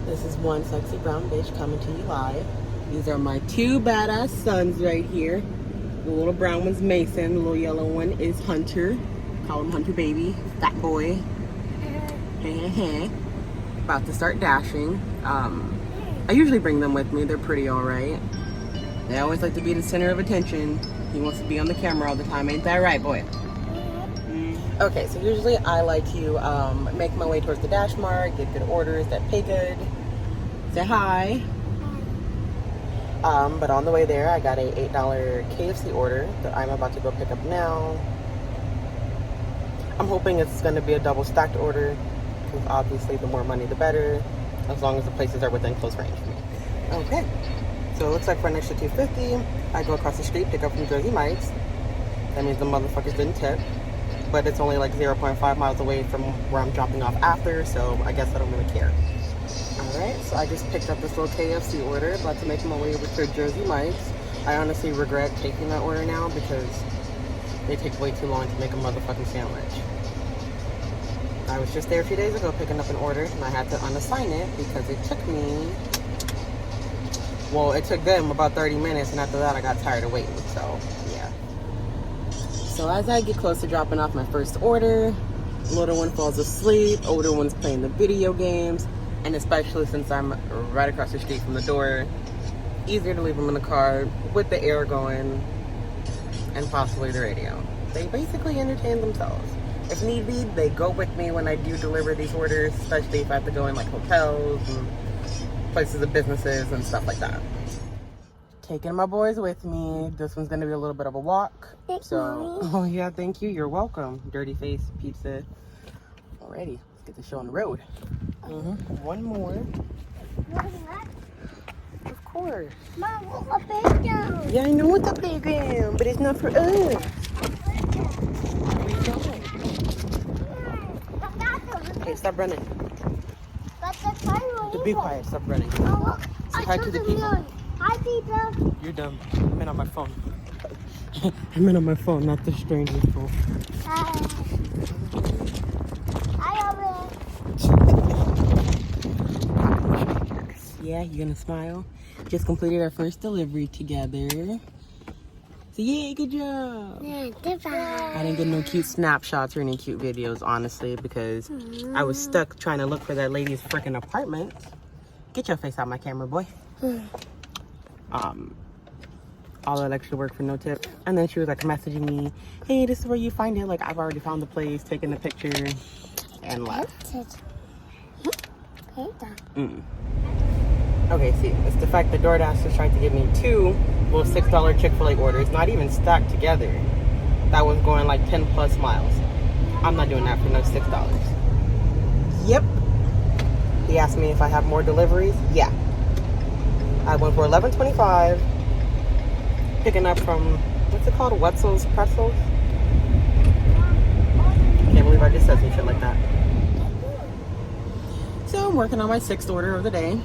This is one sexy brown bitch coming to you live. These are my two badass sons right here. The little brown one's Mason. The little yellow one is Hunter. Call him Hunter baby. Fat boy. About to start dashing. I usually bring them with me. They're pretty alright. They always like to be the center of attention. He wants to be on the camera all the time. Ain't that right, boy? Okay, so usually I like to make my way towards the dash mark, get good orders that pay good, say hi. But on the way there, I got a $8 KFC order that I'm about to go pick up now. I'm hoping it's going to be a double stacked order, because obviously the more money the better, as long as the places are within close range for me. Okay, so it looks like for an extra $2.50, I go across the street, pick up from Jersey Mike's. That means the motherfuckers didn't tip. But it's only like 0.5 miles away from where I'm dropping off after, so I guess I don't really care. Alright, so I just picked up this little KFC order, about to make my way over to Jersey Mike's. I honestly regret taking that order now because they take way too long to make a motherfucking sandwich. I was just there a few days ago picking up an order, and I had to unassign it because it took me, well, it took them about 30 minutes, and after that I got tired of waiting, so yeah. So as I get close to dropping off my first order, little one falls asleep, older one's playing the video games, and especially since I'm right across the street from the door, easier to leave them in the car with the air going and possibly the radio. They basically entertain themselves. If need be, they go with me when I do deliver these orders, especially if I have to go in like hotels and places of businesses and stuff like that. Taking my boys with me. This one's gonna be a little bit of a walk. Thanks, Mommy. Oh yeah, thank you. You're welcome. Dirty face pizza. Alrighty, let's get the show on the road. One more. Of course. Mom, what's a playground? Yeah, I know it's a playground, but it's not for us. Okay, stop running. Be quiet. Stop running. Say hi to the people. Hi, people. You're dumb. I'm in on my phone. I'm in on my phone, not the stranger's phone. Hi, over. Yeah, you gonna smile? Just completed our first delivery together. So yay, good job. Yeah, goodbye. I didn't get no cute snapshots or any cute videos, honestly, because I was stuck trying to look for that lady's freaking apartment. Get your face out my camera, boy. All that extra work for no tip. And then she was like messaging me, hey, this is where you find it. Like, I've already found the place, taken the picture, and left. Okay, see, it's the fact that DoorDash was trying to give me two little $6 Chick-fil-A orders, not even stacked together. That was going like 10 plus miles. I'm not doing that for no $6. Yep. He asked me if I have more deliveries. Yeah. I went for $11.25. Picking up from, what's it called? Wetzel's Pretzels? Can't believe I just said some shit like that. So I'm working on my sixth order of the day.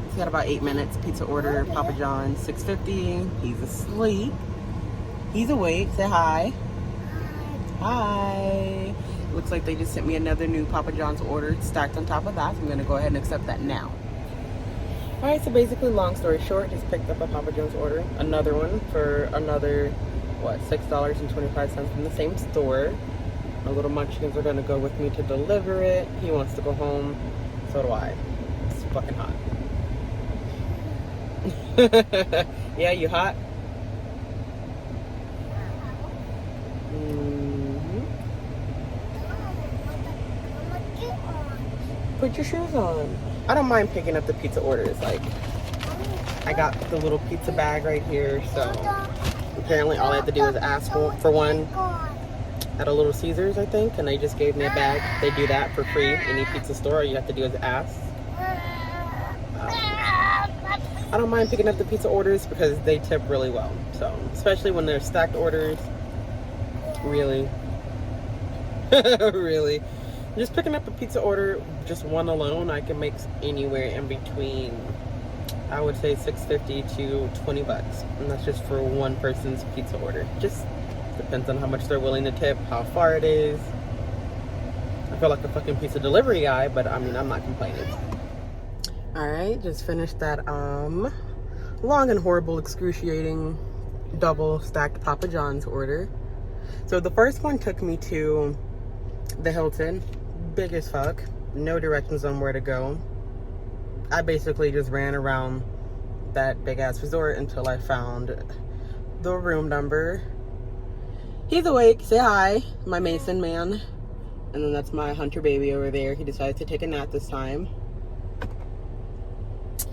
He's got about 8 minutes. Pizza order, Papa John's, $6.50. He's asleep. He's awake. Say hi. Hi. Looks like they just sent me another new Papa John's order stacked on top of that. So I'm going to go ahead and accept that now. Alright, so basically, long story short, just picked up a Papa John's order. Another one for another, what, $6.25 from the same store. My little munchkins are going to go with me to deliver it. He wants to go home. So do I. It's fucking hot. Yeah, you hot? Put your shoes on. I don't mind picking up the pizza orders. Like, I got the little pizza bag right here, so apparently all I have to do is ask for one at a Little Caesars, I think, and they just gave me a bag. They do that for free. Any pizza store, all you have to do is ask. I don't mind picking up the pizza orders because they tip really well. So, especially when they're stacked orders. Really. Really. Just picking up a pizza order, just one alone, I can make anywhere in between, I would say $6.50 to $20. And that's just for one person's pizza order. Just depends on how much they're willing to tip, how far it is. I feel like a fucking pizza delivery guy, but I mean, I'm not complaining. All right, just finished that long and horrible, excruciating double stacked Papa John's order. So the first one took me to the Hilton, big as fuck, no directions on where to go. I basically just ran around that big ass resort until I found the room number. He's awake, say hi, my Mason man. And then that's my Hunter baby over there. He decided to take a nap this time.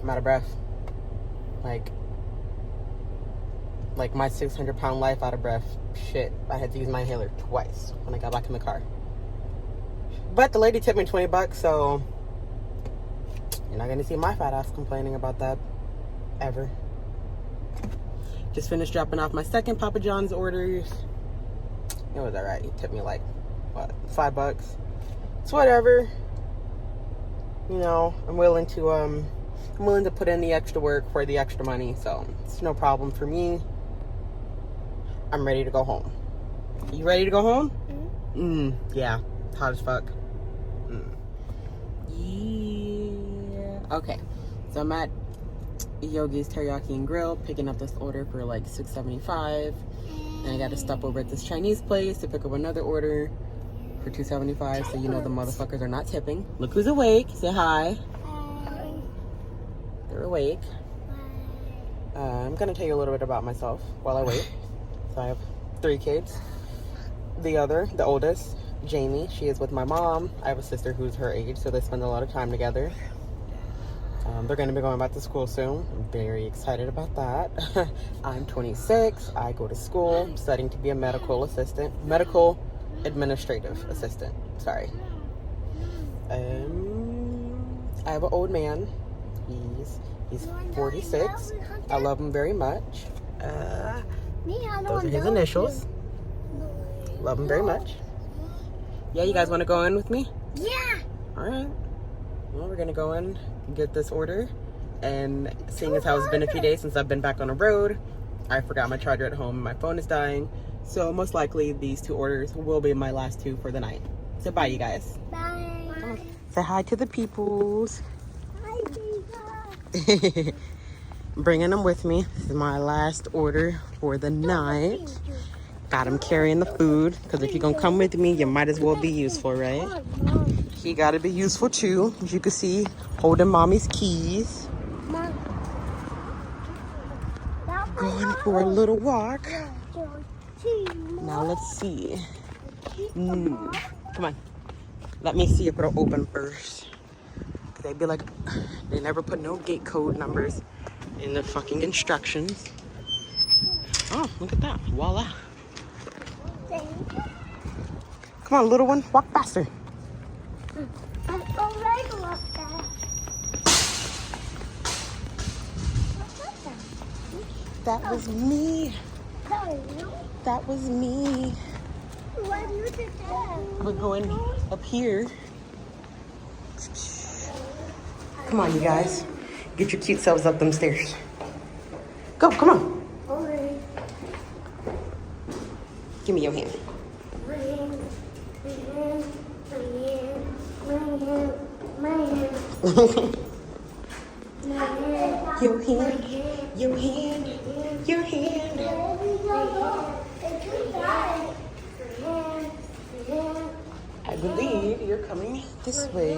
I'm out of breath. Like my 600-pound life out of breath. Shit, I had to use my inhaler twice when I got back in the car. But the lady tipped me 20 bucks, so you're not gonna see my fat ass complaining about that ever. Just finished dropping off my second Papa John's orders. It was alright. He tipped me like, what, $5? It's whatever. You know, I'm willing to put in the extra work for the extra money, so it's no problem for me. I'm ready to go home. You ready to go home? Yeah. Hot as fuck. Yeah. Okay. So I'm at Yogi's Teriyaki and Grill picking up this order for like $6.75. And I got to stop over at this Chinese place to pick up another order for $2.75. So you know the motherfuckers are not tipping. Look who's awake. Say hi. They're awake. I'm gonna tell you a little bit about myself while I wait. So I have 3 kids. The oldest, Jamie, she is with my mom. I have a sister who's her age, so they spend a lot of time together. They're gonna be going back to school soon. I'm very excited about that. I'm 26. I go to school. I'm studying to be a medical administrative assistant. Sorry. I have an old man. He's 46. I love him very much. Those are his initials. Love him very much. Yeah, you guys want to go in with me? Yeah. All right. Well, we're gonna go in and get this order. And seeing as how it's been a few days since I've been back on the road, I forgot my charger at home. My phone is dying. So most likely these 2 orders will be my last 2 for the night. So bye, you guys. Bye. Say hi to the peoples. Hi, Pizza. Bringing them with me. This is my last order for the night. Got him carrying the food, because if you're gonna come with me, you might as well be useful, right? He gotta be useful too. As you can see, holding mommy's keys. Going for a little walk. Now let's see. Come on. Let me see if it'll open first. They'd be like, they never put no gate code numbers in the fucking instructions. Oh, look at that. Voila. Come on, little one. Walk faster. That was me. That was me. Why do you do that? We're going up here. Come on, you guys. Get your cute selves up them stairs. Go, come on. Okay. Give me your hand. Your hand, your hand, your hand. I believe you're coming this way.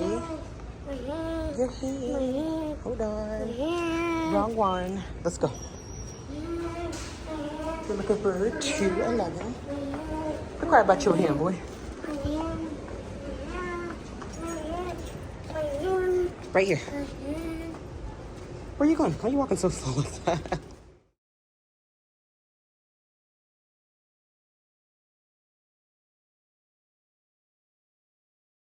Your hand. Hold on. Wrong one. Let's go. We're looking for 211. Look right about your hand, boy. Right here. Where are you going? Why are you walking so slow like that?